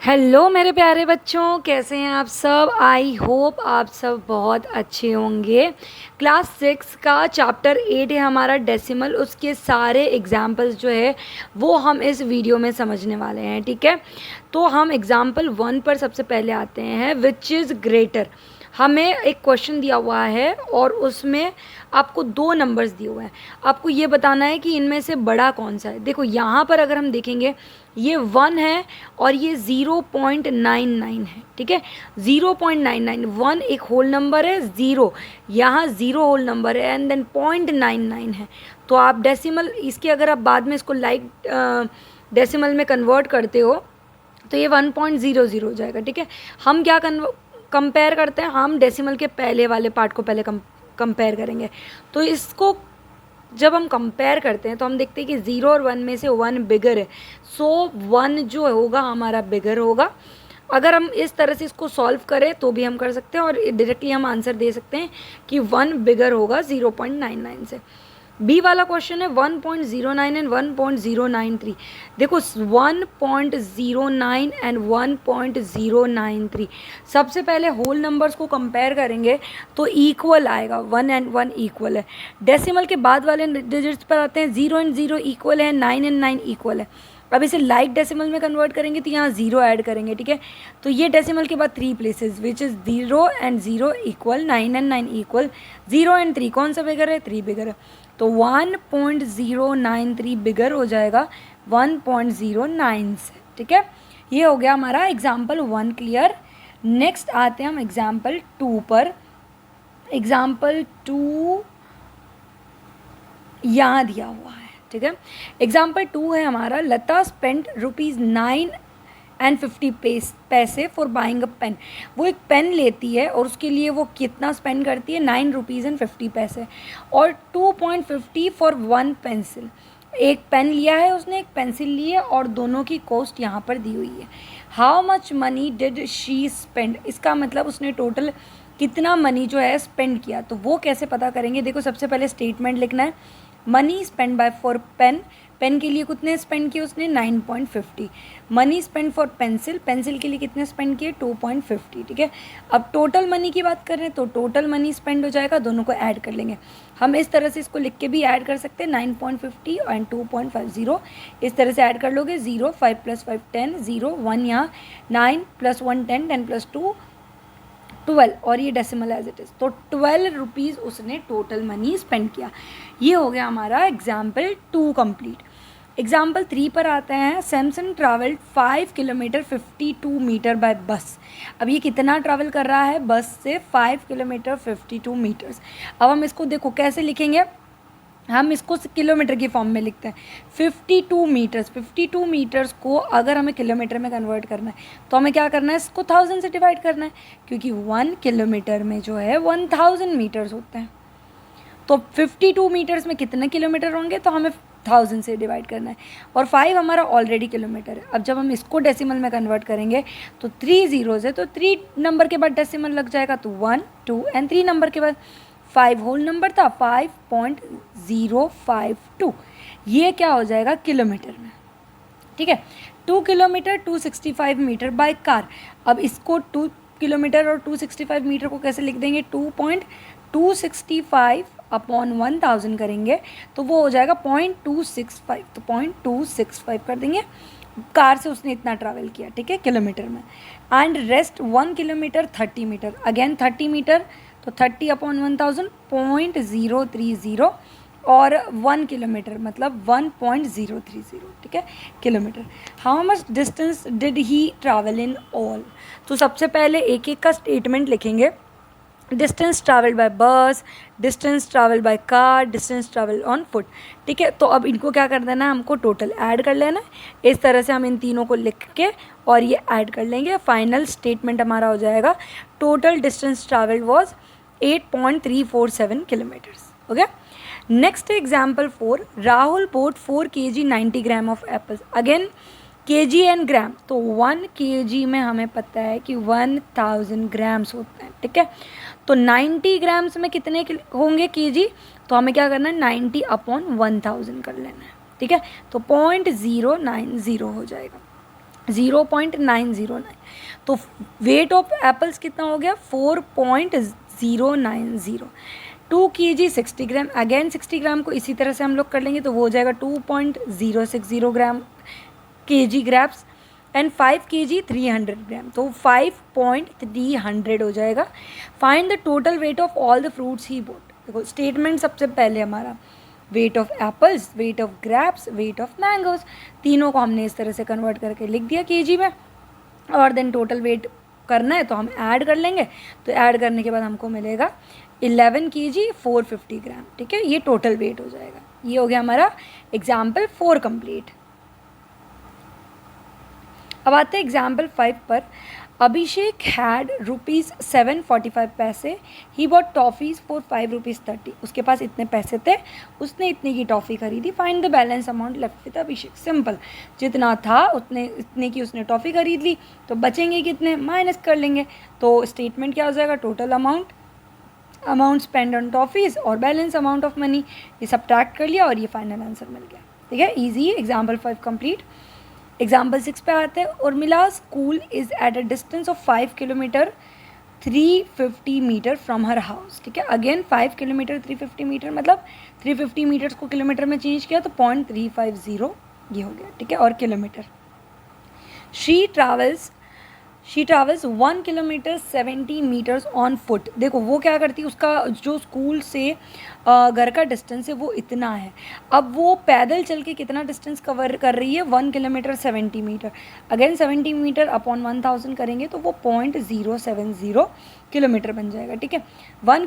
Hello मेरे प्यारे बच्चों, कैसे हैं आप सब। आई होप आप सब बहुत अच्छे होंगे। क्लास 6 का चैप्टर 8 है हमारा डेसिमल। उसके सारे एग्जाम्पल्स जो है वो हम इस वीडियो में समझने वाले हैं। ठीक है, तो हम एग्जाम्पल 1 पर सबसे पहले आते हैं। Which is greater. हमें एक क्वेश्चन दिया हुआ है और उसमें आपको दो नंबर्स दिए हुए हैं। आपको ये बताना है कि इनमें से बड़ा कौन सा है। देखो यहाँ पर अगर हम देखेंगे ये 1 है और ये 0.99 है। ठीक है, 0.99, 1 एक होल नंबर है, 0 यहाँ 0 होल नंबर है एंड देन 0.99 है। तो आप डेसिमल इसके अगर आप बाद में इसको डेसिमल में कन्वर्ट करते हो तो ये 1.00 हो जाएगा। ठीक है, हम क्या कंपेयर करते हैं, हम डेसिमल के पहले वाले पार्ट को पहले कंपेयर करेंगे। तो इसको जब हम कंपेयर करते हैं तो हम देखते हैं कि 0 और 1 में से 1 बिगर है। सो 1 जो होगा हमारा बिगर होगा। अगर हम इस तरह से इसको सॉल्व करें तो भी हम कर सकते हैं और डायरेक्टली हम आंसर दे सकते हैं कि 1 बिगर होगा 0.99 से। बी वाला क्वेश्चन है 1.09 एंड 1.093। देखो 1.09 एंड 1.093 सबसे पहले होल नंबर्स को कंपेयर करेंगे तो इक्वल आएगा। 1 एंड 1 इक्वल है। डेसिमल के बाद वाले डिजिट्स पर आते हैं। 0 एंड 0 इक्वल है, 9 एंड 9 इक्वल है। अब इसे लाइक डेसिमल में कन्वर्ट करेंगे तो यहाँ 0 ऐड करेंगे। ठीक है, तो ये डेसिमल के बाद 3 places which is 0 and 0 equal, 9 and 9 equal, 0 and 3 कौन सा बिगर है, 3 बिगर है। तो 1.093 बिगर हो जाएगा 1.09 से। ठीक है, ये हो गया हमारा एग्जाम्पल 1 क्लियर। नेक्स्ट आते हैं हम एग्जाम्पल 2 पर। एग्जाम्पल 2 यहाँ दिया हुआ है। ठीक है, एग्जाम्पल 2 है हमारा। लता स्पेंड ₹9.50 पैसे फॉर बाइंग अ पेन। वो एक पेन लेती है और उसके लिए वो कितना स्पेंड करती है, ₹9.50 और 2.50 फॉर 1 पेंसिल। एक पेन लिया है उसने, एक पेंसिल ली है और दोनों की कॉस्ट यहाँ पर दी हुई है। How much money did she spend, इसका मतलब उसने टोटल कितना मनी जो है स्पेंड किया। तो वो कैसे पता करेंगे, देखो सबसे पहले स्टेटमेंट लिखना है। Money spend by for pen, pen के लिए कितने स्पेंड किए उसने, 9.50। Money spend for pencil, pencil के लिए कितने स्पेंड किए, 2.50। ठीक है, अब टोटल मनी की बात कर रहे हैं तो टोटल मनी स्पेंड हो जाएगा, दोनों को ऐड कर लेंगे। हम इस तरह से इसको लिख के भी ऐड कर सकते हैं, 9.50 एंड 2.50 इस तरह से ऐड कर लोगे। 0, 5 + 5 10, 0 1 यहाँ, 9 + 1 10, 10 + 2 12 और ये डेसिमल एज इट इज़। तो 12 रुपीज़ उसने टोटल मनी स्पेंड किया। ये हो गया हमारा एग्जाम्पल 2 कंप्लीट। एग्जाम्पल 3 पर आते हैं। Samson travelled 5 kilometre 52 metre by bus. अब ये कितना ट्रैवल कर रहा है बस से, 5 किलोमीटर 52 मीटर्स। अब हम इसको देखो कैसे लिखेंगे, हम इसको किलोमीटर की फॉर्म में लिखते हैं। 52 मीटर्स, 52 मीटर्स को अगर हमें किलोमीटर में कन्वर्ट करना है तो हमें क्या करना है, इसको 1000 से डिवाइड करना है, क्योंकि 1 किलोमीटर में जो है 1000 मीटर्स होते हैं। तो 52 मीटर्स में कितने किलोमीटर होंगे, तो हमें 1000 से डिवाइड करना है और 5 हमारा ऑलरेडी किलोमीटर है। अब जब हम इसको डेसिमल में कन्वर्ट करेंगे तो 3 ज़ीरोज़ है, तो 3 नंबर के बाद डेसिमल लग जाएगा, तो 1 2 एंड 3 नंबर के बाद 5 होल नंबर था, 5.052। ये क्या हो जाएगा किलोमीटर में। ठीक है, 2 किलोमीटर 265 मीटर बाय कार। अब इसको 2 किलोमीटर और 265 मीटर को कैसे लिख देंगे, 2.265 अपॉन 1000 करेंगे तो वो हो जाएगा 0.265। तो 0.265 कर देंगे, कार से उसने इतना ट्रैवल किया। ठीक है, किलोमीटर में। And rest 1 kilometre 30 metre, again 30 metre, तो 30 अपॉन 1000 0.030 और 1 किलोमीटर मतलब 1.030। ठीक है, kilometre. How much distance did he travel in all. तो सबसे पहले एक एक का स्टेटमेंट लिखेंगे। डिस्टेंस ट्रैवल बाय बस, distance travel by car, distance travel on foot. ठीक है, तो अब इनको क्या कर देना है, हमको टोटल ऐड कर लेना है। इस तरह से हम इन तीनों को लिख के और ये ऐड कर लेंगे। फाइनल स्टेटमेंट हमारा हो जाएगा total distance travel was 8.347 kilometres. Okay, next example 4। Rahul bought 4 kg 90 gram of apples. Again kg and gram, तो 1 kg में हमें पता है कि 1000 ग्राम्स होते हैं। ठीक है, तो 90 ग्राम्स में कितने होंगे kg, तो हमें क्या करना है, 90 अपॉन 1000 कर लेना है। ठीक है, तो 0.090 हो जाएगा। 0.909। तो वेट ऑफ एप्पल्स कितना हो गया 4.090। 2 kg 60 ग्राम, अगेन 60 ग्राम को इसी तरह से हम लोग कर लेंगे तो वो हो जाएगा 2.060 gram kg grapes, and 5 kg 300 gram, तो 5.300 हो जाएगा। Find the total weight of all the fruits he bought. देखो स्टेटमेंट सबसे पहले हमारा weight of apples, weight of grapes, weight of mangoes, तीनों को हमने इस तरह से कन्वर्ट करके लिख दिया kg में, और देन टोटल वेट करना है तो हम ऐड कर लेंगे। तो ऐड करने के बाद हमको मिलेगा 11 kg 450 ग्राम। ठीक है, ये टोटल वेट हो जाएगा। ये हो गया हमारा एग्जाम्पल 4 कंप्लीट। अब आते हैं एग्जाम्पल 5 पर। Abhishek had ₹7.45। He bought toffees for ₹5.30। उसके पास इतने पैसे थे, उसने इतने की टॉफ़ी खरीदी। Find the balance amount left with Abhishek. Simple, जितना था उतने इतने की उसने टॉफ़ी खरीद ली, तो बचेंगे कितने, माइनस कर लेंगे। तो स्टेटमेंट क्या हो जाएगा, total amount spend on toffees और बैलेंस अमाउंट ऑफ मनी, ये सब्ट्रैक्ट कर लिया और ये फाइनल आंसर मिल गया। ठीक है, ईजी है। Example 5 complete. एग्जाम्पल 6 पे आते हैं। Urmila school is at a distance of 5 kilometre 350 metre from her house. ठीक है, अगेन 5 किलोमीटर 350 मीटर, मतलब 350 मीटर्स को किलोमीटर में चेंज किया तो 0.350 ये हो गया। ठीक है, और kilometre. She travels 1 kilometre 70 metres on foot. देखो वो क्या करती है, उसका जो स्कूल से घर का डिस्टेंस है वो इतना है। अब वो पैदल चल के कितना डिस्टेंस कवर कर रही है, 1 kilometre 70 metre. Again 70 metre upon 1000 करेंगे तो वो 0.070 किलोमीटर बन जाएगा। ठीक है, 1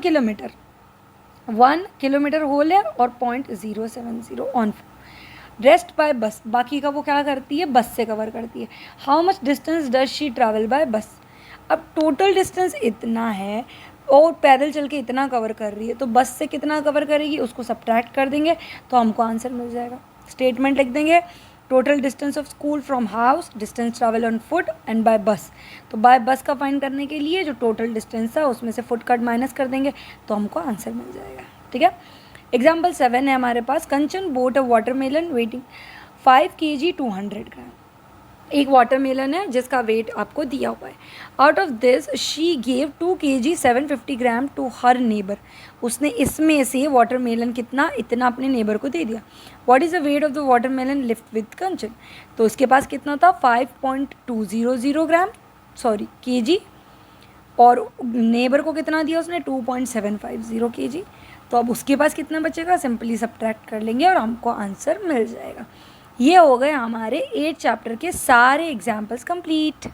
किलोमीटर होल है और 0.070 ऑन फुट। रेस्ट बाय बस, बाकी का वो क्या करती है, बस से कवर करती है। How much distance does she travel by bus. अब टोटल डिस्टेंस इतना है और पैदल चल के इतना कवर कर रही है, तो बस से कितना कवर करेगी उसको सब्ट्रैक्ट कर देंगे तो हमको आंसर मिल जाएगा। स्टेटमेंट लिख देंगे, total distance of school from house, distance travel on foot and by bus. तो बाय बस का फाइंड करने के लिए जो टोटल डिस्टेंस था उसमें से फुट कट माइनस कर देंगे तो हमको आंसर मिल जाएगा। ठीक है, एग्जाम्पल 7 है हमारे पास। Kanchan bought a watermelon weighing 5 kg 200 gram. एक वाटरमेलन है जिसका वेट आपको दिया हुआ है। Out of this she gave 2 kg 750 gram to her neighbour. उसने इसमें से वाटरमेलन कितना, इतना अपने नेबर को दे दिया। What is the weight of the watermelon left with Kanchan. तो उसके पास कितना था 5.200 ग्राम kg, और नेबर को कितना दिया उसने 2.750 kg। तो अब उसके पास कितना बचेगा, सिंपली सब्ट्रैक्ट कर लेंगे और हमको आंसर मिल जाएगा। ये हो गए हमारे 8 चैप्टर के सारे एग्जाम्पल्स कंप्लीट।